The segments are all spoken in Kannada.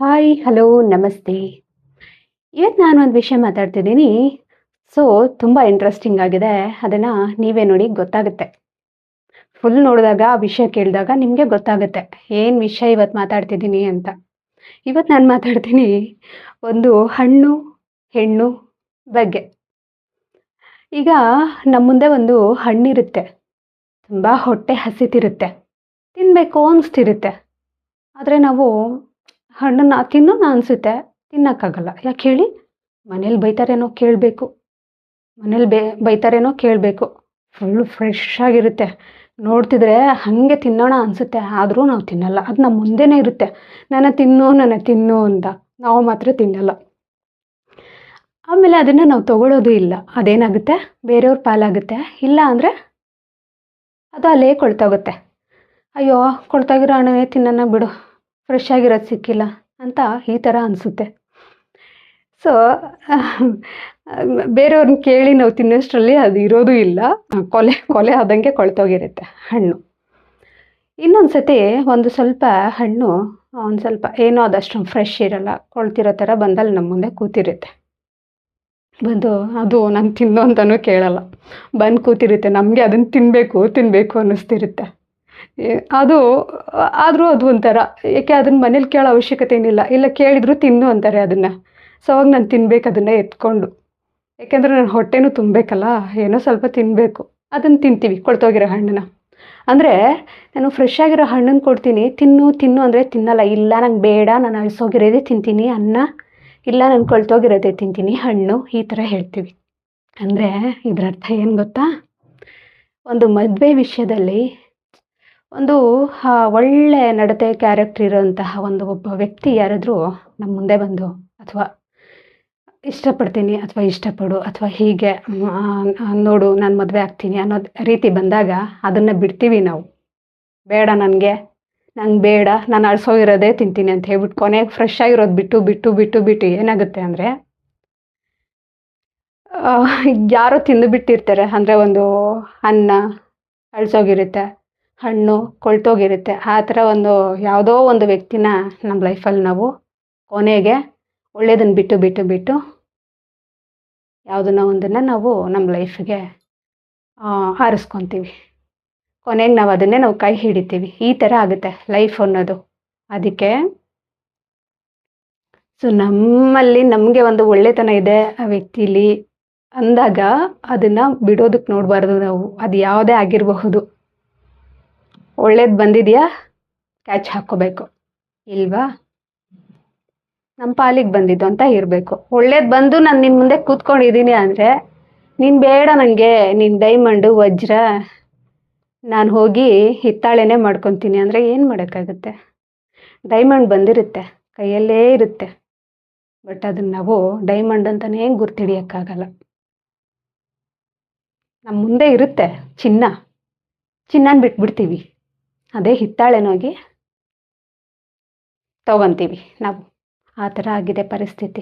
ಹಾಯ್, ಹಲೋ, ನಮಸ್ತೆ. ಇವತ್ತು ನಾನು ಒಂದು ವಿಷಯ ಮಾತಾಡ್ತಿದ್ದೀನಿ. ಸೊ, ತುಂಬ ಇಂಟ್ರೆಸ್ಟಿಂಗ್ ಆಗಿದೆ. ಅದನ್ನು ನೀವೇ ನೋಡಿ ಗೊತ್ತಾಗುತ್ತೆ. ಫುಲ್ ನೋಡಿದಾಗ, ಆ ವಿಷಯ ಕೇಳಿದಾಗ ನಿಮಗೆ ಗೊತ್ತಾಗುತ್ತೆ ಏನು ವಿಷಯ ಇವತ್ತು ಮಾತಾಡ್ತಿದ್ದೀನಿ ಅಂತ. ಇವತ್ತು ನಾನು ಮಾತಾಡ್ತೀನಿ ಒಂದು ಹಣ್ಣು, ಹೆಣ್ಣು ಬಗ್ಗೆ. ಈಗ ನಮ್ಮ ಮುಂದೆ ಒಂದು ಹಣ್ಣಿರುತ್ತೆ. ತುಂಬ ಹೊಟ್ಟೆ ಹಸಿತಿರುತ್ತೆ. ತಿನ್ನಬೇಕು ಅನಿಸ್ತಿರುತ್ತೆ. ಆದರೆ ನಾವು ಹಣ್ಣನ್ನು ತಿನ್ನೋಣ ಅನಿಸುತ್ತೆ, ತಿನ್ನೋಕ್ಕಾಗಲ್ಲ. ಯಾಕೆ ಹೇಳಿ? ಮನೇಲಿ ಬೈತಾರೇನೋ ಕೇಳಬೇಕು, ಮನೇಲಿ ಬೈತಾರೇನೋ ಕೇಳಬೇಕು. ಫುಲ್ಲು ಫ್ರೆಶ್ ಆಗಿರುತ್ತೆ. ನೋಡ್ತಿದ್ರೆ ಹಾಗೆ ತಿನ್ನೋಣ ಅನಿಸುತ್ತೆ, ಆದರೂ ನಾವು ತಿನ್ನಲ್ಲ. ಅದು ನಮ್ಮ ಮುಂದೆನೇ ಇರುತ್ತೆ. ನನ್ನ ತಿನ್ನು ಅಂತ. ನಾವು ಮಾತ್ರ ತಿನ್ನಲ್ಲ. ಆಮೇಲೆ ಅದನ್ನು ನಾವು ತಗೊಳ್ಳೋದು ಇಲ್ಲ. ಅದೇನಾಗುತ್ತೆ, ಬೇರೆಯವ್ರ ಪಾಲಾಗುತ್ತೆ. ಇಲ್ಲ ಅಂದರೆ ಅದು ಅಲ್ಲೇ ಕೊಳ್ತೋಗುತ್ತೆ. ಅಯ್ಯೋ, ಕೊಳ್ತೋಗಿರೋ ಹಣ್ಣನ್ನೇ ತಿನ್ನೋಣ ಬಿಡು, ಫ್ರೆಶ್ ಆಗಿರೋದು ಸಿಕ್ಕಿಲ್ಲ ಅಂತ ಈ ಥರ ಅನಿಸುತ್ತೆ. ಸೊ, ಬೇರೆಯವ್ರನ್ನ ಕೇಳಿ ನಾವು ತಿನ್ನೋಷ್ಟರಲ್ಲಿ ಅದು ಇರೋದು ಇಲ್ಲ. ಕೊಲೆ ಆದಂಗೆ ಕೊಳ್ತೋಗಿರುತ್ತೆ ಹಣ್ಣು. ಇನ್ನೊಂದು ಸತಿ ಒಂದು ಸ್ವಲ್ಪ ಹಣ್ಣು ಒಂದು ಸ್ವಲ್ಪ ಏನೋ ಅದಷ್ಟು ಫ್ರೆಶ್ ಇರಲ್ಲ, ಕೊಳ್ತಿರೋ ಥರ ಬಂದಲ್ಲಿ ನಮ್ಮ ಮುಂದೆ ಕೂತಿರುತ್ತೆ. ಬಂದು ಅದು ನಾನು ತಿನ್ನೋ ಅಂತಲೂ ಕೇಳಲ್ಲ, ಬಂದು ಕೂತಿರುತ್ತೆ. ನಮಗೆ ಅದನ್ನು ತಿನ್ನಬೇಕು ಅನ್ನಿಸ್ತಿರುತ್ತೆ. ಅದು ಆದರೂ ಅದು ಒಂಥರ, ಏಕೆ ಅದನ್ನು ಮನೇಲಿ ಕೇಳೋ ಅವಶ್ಯಕತೆ ಏನಿಲ್ಲ. ಇಲ್ಲ ಕೇಳಿದ್ರು ತಿನ್ನು ಅಂತಾರೆ ಅದನ್ನು. ಸೊ ಅವಾಗ ನಾನು ತಿನ್ಬೇಕು ಅದನ್ನು ಎತ್ಕೊಂಡು. ಯಾಕೆಂದರೆ ನನ್ನ ಹೊಟ್ಟೆನೂ ತುಂಬಬೇಕಲ್ಲ, ಏನೋ ಸ್ವಲ್ಪ ತಿನ್ನಬೇಕು. ಅದನ್ನು ತಿಂತೀವಿ, ಕೊಳ್ತೋಗಿರೋ ಹಣ್ಣನ್ನ. ಅಂದರೆ ನಾನು ಫ್ರೆಶ್ ಆಗಿರೋ ಹಣ್ಣನ್ನು ಕೊಡ್ತೀನಿ, ತಿನ್ನು ಅಂದರೆ ತಿನ್ನಲ್ಲ. ಇಲ್ಲ ನಂಗೆ ಬೇಡ, ನಾನು ಅಳಿಸೋಗಿರೋದೇ ತಿಂತೀನಿ ಅನ್ನ, ಇಲ್ಲ ನಾನು ಕೊಳ್ತೋಗಿರೋದೇ ತಿಂತೀನಿ ಹಣ್ಣು, ಈ ಥರ ಹೇಳ್ತೀವಿ. ಅಂದರೆ ಇದರ ಅರ್ಥ ಏನು ಗೊತ್ತಾ? ಒಂದು ಮದುವೆ ವಿಷಯದಲ್ಲಿ ಒಂದು ಒಳ್ಳೆ ನಡತೆ ಕ್ಯಾರೆಕ್ಟರ್ ಇರೋಂತಹ ಒಬ್ಬ ವ್ಯಕ್ತಿ ಯಾರಾದರೂ ನಮ್ಮ ಮುಂದೆ ಬಂದು, ಅಥವಾ ಇಷ್ಟಪಡ್ತೀನಿ ಅಥವಾ ಇಷ್ಟಪಡು ಅಥವಾ ಹೀಗೆ ನೋಡು ನಾನು ಮದುವೆ ಆಗ್ತೀನಿ ಅನ್ನೋದು ರೀತಿ ಬಂದಾಗ ಅದನ್ನು ಬಿಡ್ತೀವಿ ನಾವು. ಬೇಡ, ನಂಗೆ ಬೇಡ, ನಾನು ಅಳಿಸೋಗಿರೋದೇ ತಿಂತೀನಿ ಅಂತ ಹೇಳ್ಬಿಟ್ಟು ಕೊನೆಗೆ ಫ್ರೆಶ್ ಆಗಿರೋದು ಬಿಟ್ಟು ಏನಾಗುತ್ತೆ ಅಂದರೆ, ಯಾರೋ ತಿಂದುಬಿಟ್ಟಿರ್ತಾರೆ. ಅಂದರೆ ಒಂದು ಅನ್ನ ಅಳಿಸೋಗಿರುತ್ತೆ, ಹಣ್ಣು ಕೊಳ್ತೋಗಿರುತ್ತೆ. ಆ ಥರ ಯಾವುದೋ ಒಂದು ವ್ಯಕ್ತಿನ ನಮ್ಮ ಲೈಫಲ್ಲಿ ನಾವು ಕೊನೆಗೆ ಒಳ್ಳೆಯದನ್ನು ಬಿಟ್ಟು ಯಾವುದನ್ನ ಒಂದನ್ನು ನಾವು ನಮ್ಮ ಲೈಫಿಗೆ ಆರಿಸ್ಕೊತೀವಿ. ಕೊನೆಗೆ ನಾವು ಅದನ್ನೇ ಕೈ ಹಿಡಿತೀವಿ. ಈ ಥರ ಆಗುತ್ತೆ ಲೈಫ್ ಅನ್ನೋದು. ಅದಕ್ಕೆ ಸೊ ನಮ್ಮಲ್ಲಿ ನಮಗೆ ಒಂದು ಒಳ್ಳೆತನ ಇದೆ ಆ ವ್ಯಕ್ತಿಲಿ ಅಂದಾಗ ಅದನ್ನು ಬಿಡೋದಕ್ಕೆ ನೋಡಬಾರ್ದು ನಾವು. ಅದು ಯಾವುದೇ ಆಗಿರಬಹುದು. ಒಳ್ಳೇದು ಬಂದಿದೆಯಾ, ಕ್ಯಾಚ್ ಹಾಕ್ಕೋಬೇಕು. ಇಲ್ವಾ, ನಮ್ಮ ಪಾಲಿಗೆ ಬಂದಿದ್ದು ಅಂತ ಇರಬೇಕು. ಒಳ್ಳೇದು ಬಂದು ನಾನು ನಿನ್ನ ಮುಂದೆ ಕೂತ್ಕೊಂಡಿದ್ದೀನಿ ಅಂದರೆ, ನೀನು ಬೇಡ ನನಗೆ, ನೀನು ಡೈಮಂಡು ವಜ್ರ, ನಾನು ಹೋಗಿ ಹಿತ್ತಾಳೆನೇ ಮಾಡ್ಕೊತೀನಿ ಅಂದರೆ ಏನು ಮಾಡೋಕ್ಕಾಗುತ್ತೆ? ಡೈಮಂಡ್ ಬಂದಿರುತ್ತೆ, ಕೈಯಲ್ಲೇ ಇರುತ್ತೆ. ಬಟ್ ಅದನ್ನು ನಾವು ಡೈಮಂಡ್ ಅಂತಲೇ ಗುರ್ತಿಡಿಯೋಕ್ಕಾಗಲ್ಲ. ನಮ್ಮ ಮುಂದೆ ಇರುತ್ತೆ ಚಿನ್ನನ ಬಿಟ್ಬಿಡ್ತೀವಿ. ಅದೇ ಹಿತ್ತಾಳೆನೋಗಿ ತೊಗೊತೀವಿ ನಾವು. ಆ ಥರ ಆಗಿದೆ ಪರಿಸ್ಥಿತಿ,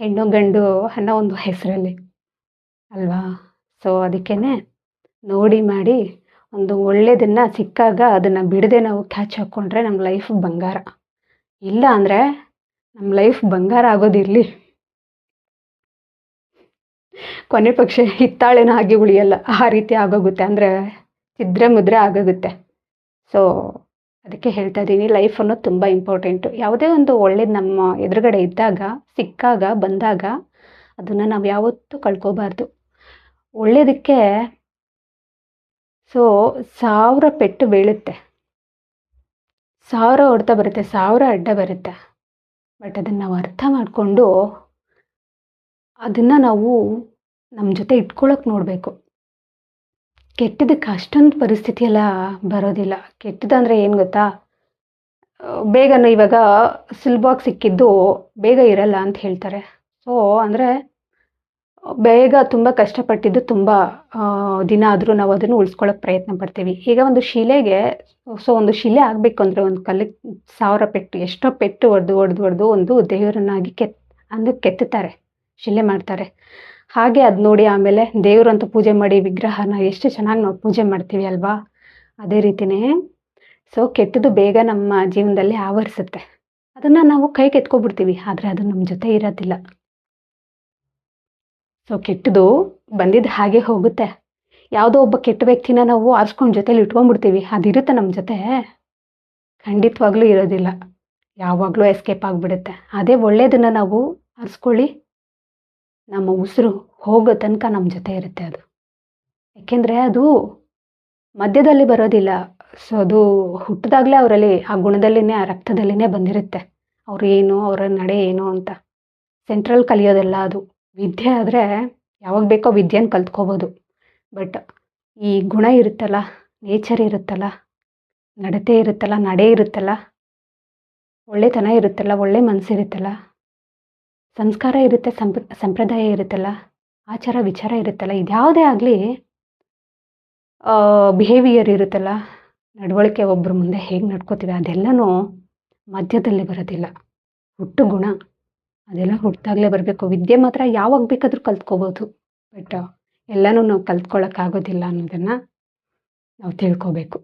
ಹೆಣ್ಣು ಗಂಡು ಅನ್ನೋ ಒಂದು ಹೆಸರಲ್ಲಿ, ಅಲ್ವಾ? ಸೊ ಅದಕ್ಕೇ ನೋಡಿ ಮಾಡಿ ಒಂದು ಒಳ್ಳೆಯದನ್ನು ಸಿಕ್ಕಾಗ ಅದನ್ನು ಬಿಡದೆ ನಾವು ಕ್ಯಾಚ್ ಹಾಕ್ಕೊಂಡ್ರೆ ನಮ್ಮ ಲೈಫ್ ಬಂಗಾರ. ಇಲ್ಲ ಅಂದರೆ ನಮ್ಮ ಲೈಫ್ ಬಂಗಾರ ಆಗೋದಿರಲಿ, ಕೊನೆ ಪಕ್ಷ ಹಿತ್ತಾಳೆನ ಆಗಿ ಉಳಿಯಲ್ಲ, ಆ ರೀತಿ ಆಗೋಗುತ್ತೆ. ಅಂದರೆ ಚಿದ್ರೆ ಮುದ್ರೆ ಆಗೋಗುತ್ತೆ. ಸೊ ಅದಕ್ಕೆ ಹೇಳ್ತಾ ಇದ್ದೀನಿ, ಲೈಫ್ ಅನ್ನೋದು ತುಂಬ ಇಂಪಾರ್ಟೆಂಟು. ಯಾವುದೇ ಒಂದು ಒಳ್ಳೇದು ನಮ್ಮ ಎದುರುಗಡೆ ಇದ್ದಾಗ, ಸಿಕ್ಕಾಗ, ಬಂದಾಗ ಅದನ್ನು ನಾವು ಯಾವತ್ತೂ ಕಳ್ಕೋಬಾರ್ದು. ಒಳ್ಳೆಯದಕ್ಕೆ ಸೊ 1000 ಪೆಟ್ಟು ಬೀಳುತ್ತೆ, 1000 ಹೊಡೆತ ಬರುತ್ತೆ, 1000 ಅಡ್ಡ ಬರುತ್ತೆ. ಬಟ್ ಅದನ್ನು ನಾವು ಅರ್ಥ ಮಾಡಿಕೊಂಡು ಅದನ್ನು ನಾವು ನಮ್ಮ ಜೊತೆ ಇಟ್ಕೊಳ್ಳೋಕೆ ನೋಡಬೇಕು. ಕೆಟ್ಟದಕ್ಕೆ ಅಷ್ಟೊಂದು ಪರಿಸ್ಥಿತಿ ಎಲ್ಲ ಬರೋದಿಲ್ಲ. ಕೆಟ್ಟದಂದರೆ ಏನು ಗೊತ್ತಾ, ಬೇಗನೆ ಇವಾಗ ಸುಲಭವಾಗಿ ಸಿಕ್ಕಿದ್ದು ಬೇಗ ಇರಲ್ಲ ಅಂತ ಹೇಳ್ತಾರೆ. ಸೊ ಅಂದರೆ ಬೇಗ ತುಂಬ ಕಷ್ಟಪಟ್ಟಿದ್ದು ತುಂಬ ದಿನ ಆದರೂ ನಾವು ಅದನ್ನು ಉಳಿಸ್ಕೊಳ್ಳೋಕೆ ಪ್ರಯತ್ನ ಪಡ್ತೀವಿ. ಈಗ ಒಂದು ಶಿಲೆಗೆ ಒಂದು ಶಿಲೆ ಆಗಬೇಕು ಅಂದರೆ ಒಂದು ಕಲ್ಲಿಗೆ 1000 ಪೆಟ್ಟು, ಎಷ್ಟೋ ಪೆಟ್ಟು ಹೊಡೆದು ಒಂದು ದೇವರನ್ನಾಗಿ ಕೆತ್ತುತ್ತಾರೆ, ಶಿಲೆ ಮಾಡ್ತಾರೆ. ಹಾಗೆ ಅದು ನೋಡಿ ಆಮೇಲೆ ದೇವರು ಅಂತ ಪೂಜೆ ಮಾಡಿ ವಿಗ್ರಹನ ಎಷ್ಟು ಚೆನ್ನಾಗಿ ನಾವು ಪೂಜೆ ಮಾಡ್ತೀವಿ ಅಲ್ವಾ? ಅದೇ ರೀತಿಯೇ ಸೊ ಕೆಟ್ಟದ್ದು ಬೇಗ ನಮ್ಮ ಜೀವನದಲ್ಲಿ ಆವರಿಸುತ್ತೆ. ಅದನ್ನು ನಾವು ಕೈಗೆ ಎತ್ಕೊಬಿಡ್ತೀವಿ, ಆದರೆ ಅದು ನಮ್ಮ ಜೊತೆ ಇರೋದಿಲ್ಲ. ಸೊ ಕೆಟ್ಟದು ಬಂದಿದ್ದು ಹಾಗೆ ಹೋಗುತ್ತೆ. ಯಾವುದೋ ಒಬ್ಬ ಕೆಟ್ಟ ವ್ಯಕ್ತಿನ ನಾವು ಆರಿಸ್ಕೊಂಡು ಜೊತೆಲಿ ಇಟ್ಕೊಂಡ್ಬಿಡ್ತೀವಿ, ಅದಿರುತ್ತೆ ನಮ್ಮ ಜೊತೆ? ಖಂಡಿತವಾಗ್ಲೂ ಇರೋದಿಲ್ಲ, ಯಾವಾಗಲೂ ಎಸ್ಕೇಪ್ ಆಗಿಬಿಡುತ್ತೆ. ಅದೇ ಒಳ್ಳೆಯದನ್ನು ನಾವು ಆರಿಸ್ಕೊಳ್ಳಿ, ನಮ್ಮ ಉಸಿರು ಹೋಗೋ ತನಕ ನಮ್ಮ ಜೊತೆ ಇರುತ್ತೆ ಅದು. ಯಾಕೆಂದರೆ ಅದು ಮಧ್ಯದಲ್ಲಿ ಬರೋದಿಲ್ಲ. ಸೊ ಅದು ಹುಟ್ಟಿದಾಗಲೇ ಅವರಲ್ಲಿ ಆ ಗುಣದಲ್ಲಿನೇ, ಆ ರಕ್ತದಲ್ಲಿನೇ ಬಂದಿರುತ್ತೆ, ಅವ್ರು ಏನು, ಅವರ ನಡೆ ಏನು ಅಂತ. ಸೆಂಟ್ರಲ್ ಕಲಿಯೋದೆಲ್ಲ ಅದು. ವಿದ್ಯೆ ಆದರೆ ಯಾವಾಗ ಬೇಕೋ ವಿದ್ಯೆನ ಕಲ್ತ್ಕೋಬೋದು. ಬಟ್ ಈ ಗುಣ ಇರುತ್ತಲ್ಲ, ನೇಚರ್ ಇರುತ್ತಲ್ಲ, ನಡತೆ ಇರುತ್ತಲ್ಲ, ನಡೆ ಇರುತ್ತಲ್ಲ, ಒಳ್ಳೆತನ ಇರುತ್ತಲ್ಲ, ಒಳ್ಳೆ ಮನಸ್ಸಿರುತ್ತಲ್ಲ, ಸಂಸ್ಕಾರ ಇರುತ್ತೆ, ಸಂಪ್ರದಾಯ ಇರುತ್ತಲ್ಲ, ಆಚಾರ ವಿಚಾರ ಇರುತ್ತಲ್ಲ, ಇದ್ಯಾವುದೇ ಆಗಲಿ ಬಿಹೇವಿಯರ್ ಇರುತ್ತಲ್ಲ, ನಡವಳಿಕೆ, ಒಬ್ಬರ ಮುಂದೆ ಹೇಗೆ ನಡ್ಕೋತೀವಿ, ಅದೆಲ್ಲನೂ ಮಧ್ಯದಲ್ಲಿ ಬರೋದಿಲ್ಲ. ಹುಟ್ಟು ಗುಣ ಅದೆಲ್ಲ ಹುಟ್ಟಿದಾಗಲೇ ಬರಬೇಕು. ವಿದ್ಯೆ ಮಾತ್ರ ಯಾವಾಗ ಬೇಕಾದರೂ ಕಲ್ತ್ಕೋಬೋದು, ಬಟ್ ಎಲ್ಲನೂ ನಾವು ಕಲ್ತ್ಕೊಳ್ಳೋಕ್ಕಾಗೋದಿಲ್ಲ ಅನ್ನೋದನ್ನು ನಾವು ತಿಳ್ಕೋಬೇಕು.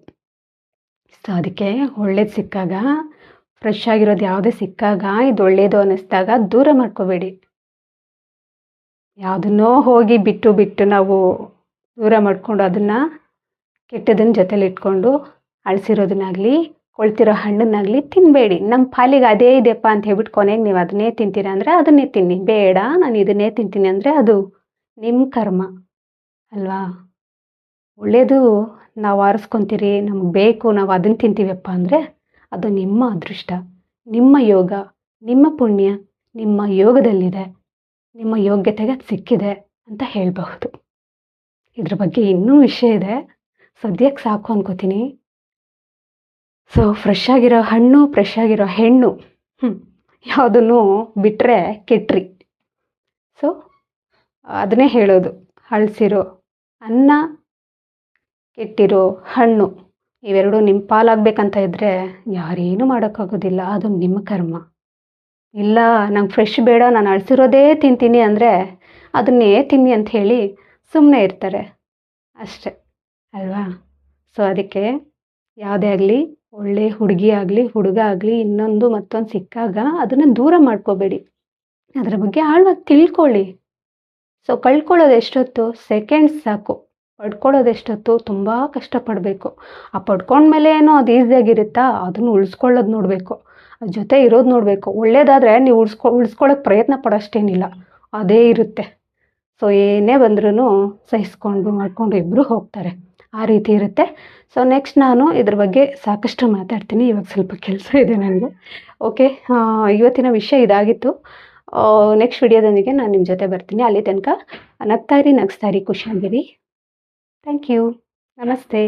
ಸೊ ಅದಕ್ಕೆ ಒಳ್ಳೇದು ಸಿಕ್ಕಾಗ, ಫ್ರೆಶ್ ಆಗಿರೋದು ಯಾವುದೇ ಸಿಕ್ಕಾಗ, ಇದು ಒಳ್ಳೆಯದು ಅನ್ನಿಸ್ದಾಗ ದೂರ ಮಾಡ್ಕೋಬೇಡಿ. ಯಾವುದನ್ನೋ ಹೋಗಿ ಬಿಟ್ಟು ನಾವು ದೂರ ಮಾಡಿಕೊಂಡು ಅದನ್ನು ಕೆಟ್ಟದನ್ನ ಜೊತೆಲಿ ಇಟ್ಕೊಂಡು ಅಳಿಸಿರೋದನ್ನಾಗಲಿ, ಕೊಳ್ತಿರೋ ಹಣ್ಣನ್ನಾಗಲಿ ತಿನ್ನಬೇಡಿ. ನಮ್ಮ ಪಾಲಿಗೆ ಅದೇ ಇದೆಯಪ್ಪ ಅಂತ ಹೇಳ್ಬಿಟ್ಟು ಕೊನೆಗೆ ನೀವು ಅದನ್ನೇ ತಿಂತೀರಾ ಅಂದರೆ ಅದನ್ನೇ ತಿನ್ನಿ. ಬೇಡ ನಾನು ಇದನ್ನೇ ತಿಂತೀನಿ ಅಂದರೆ ಅದು ನಿಮ್ಮ ಕರ್ಮ ಅಲ್ವಾ? ಒಳ್ಳೆಯದು ನಾವು ಆರಿಸ್ಕೊತೀರಿ, ನಮ್ಗೆ ಬೇಕು, ನಾವು ಅದನ್ನು ತಿಂತೀವಪ್ಪ ಅಂದರೆ ಅದು ನಿಮ್ಮ ಅದೃಷ್ಟ, ನಿಮ್ಮ ಯೋಗ, ನಿಮ್ಮ ಪುಣ್ಯ, ನಿಮ್ಮ ಯೋಗದಲ್ಲಿದೆ, ನಿಮ್ಮ ಯೋಗ್ಯತೆಗೆ ಅದು ಸಿಕ್ಕಿದೆ ಅಂತ ಹೇಳಬಹುದು. ಇದ್ರ ಬಗ್ಗೆ ಇನ್ನೂ ವಿಷಯ ಇದೆ, ಸದ್ಯಕ್ಕೆ ಸಾಕು ಅನ್ಕೋತೀನಿ. ಸೊ ಫ್ರೆಶ್ ಆಗಿರೋ ಹಣ್ಣು, ಫ್ರೆಶ್ ಆಗಿರೋ ಹೆಣ್ಣು ಯಾವುದನ್ನು ಬಿಟ್ಟರೆ ಕೆಟ್ರಿ. ಸೊ ಅದನ್ನೇ ಹೇಳೋದು, ಹಳಸಿರೋ ಅನ್ನ, ಕೆಟ್ಟಿರೋ ಹಣ್ಣು, ಇವೆರಡು ನಿಮ್ಮ ಪಾಲಾಗಬೇಕಂತ ಇದ್ದರೆ ಯಾರೇನು ಮಾಡೋಕ್ಕಾಗೋದಿಲ್ಲ, ಅದು ನಿಮ್ಮ ಕರ್ಮ. ಇಲ್ಲ ನಂಗೆ ಫ್ರೆಶ್ ಬೇಡ, ನಾನು ಅಳಿಸಿರೋದೇ ತಿಂತೀನಿ ಅಂದರೆ ಅದನ್ನೇ ತಿನ್ನಿ ಅಂತ ಹೇಳಿ ಸುಮ್ಮನೆ ಇರ್ತಾರೆ ಅಷ್ಟೆ ಅಲ್ವಾ? ಸೊ ಅದಕ್ಕೆ ಯಾವುದೇ ಆಗಲಿ, ಒಳ್ಳೆ ಹುಡುಗಿ ಆಗಲಿ, ಹುಡುಗ ಆಗಲಿ, ಇನ್ನೊಂದು ಮತ್ತೊಂದು ಸಿಕ್ಕಾಗ ಅದನ್ನು ದೂರ ಮಾಡ್ಕೋಬೇಡಿ, ಅದರ ಬಗ್ಗೆ ಆಳವಾಗಿ ತಿಳ್ಕೊಳ್ಳಿ. ಸೊ ಕಳ್ಕೊಳ್ಳೋದು ಎಷ್ಟೊತ್ತು? ಸೆಕೆಂಡ್ಸ್ ಸಾಕು. ಪಡ್ಕೊಳ್ಳೋದು ಎಷ್ಟೊತ್ತು? ತುಂಬ ಕಷ್ಟಪಡಬೇಕು. ಆ ಪಡ್ಕೊಂಡ್ಮೇಲೆ ಏನೋ ಅದು ಈಸಿಯಾಗಿರುತ್ತಾ? ಅದನ್ನು ಉಳಿಸ್ಕೊಳ್ಳೋದು ನೋಡಬೇಕು, ಅದ್ರ ಜೊತೆ ಇರೋದು ನೋಡಬೇಕು. ಒಳ್ಳೇದಾದರೆ ನೀವು ಉಳಿಸ್ಕೊಳ್ಳೋಕೆ ಪ್ರಯತ್ನ ಪಡೋಷ್ಟೇನಿಲ್ಲ, ಅದೇ ಇರುತ್ತೆ. ಸೊ ಏನೇ ಬಂದ್ರೂ ಸಹಿಸ್ಕೊಂಡು ಮಾಡಿಕೊಂಡು ಇಬ್ಬರು ಹೋಗ್ತಾರೆ, ಆ ರೀತಿ ಇರುತ್ತೆ. ಸೊ ನೆಕ್ಸ್ಟ್ ನಾನು ಇದ್ರ ಬಗ್ಗೆ ಸಾಕಷ್ಟು ಮಾತಾಡ್ತೀನಿ. ಇವಾಗ ಸ್ವಲ್ಪ ಕೆಲಸ ಇದೆ ನನಗೆ. ಓಕೆ, ಇವತ್ತಿನ ವಿಷಯ ಇದಾಗಿತ್ತು. ನೆಕ್ಸ್ಟ್ ವಿಡಿಯೋದೊಂದಿಗೆ ನಾನು ನಿಮ್ಮ ಜೊತೆ ಬರ್ತೀನಿ. ಅಲ್ಲಿ ತನಕ ನಗ್ತಾ ಇರಿ, ಖುಷಿಯಾಗಿರಿ. Thank you. ನಮಸ್ತೆ.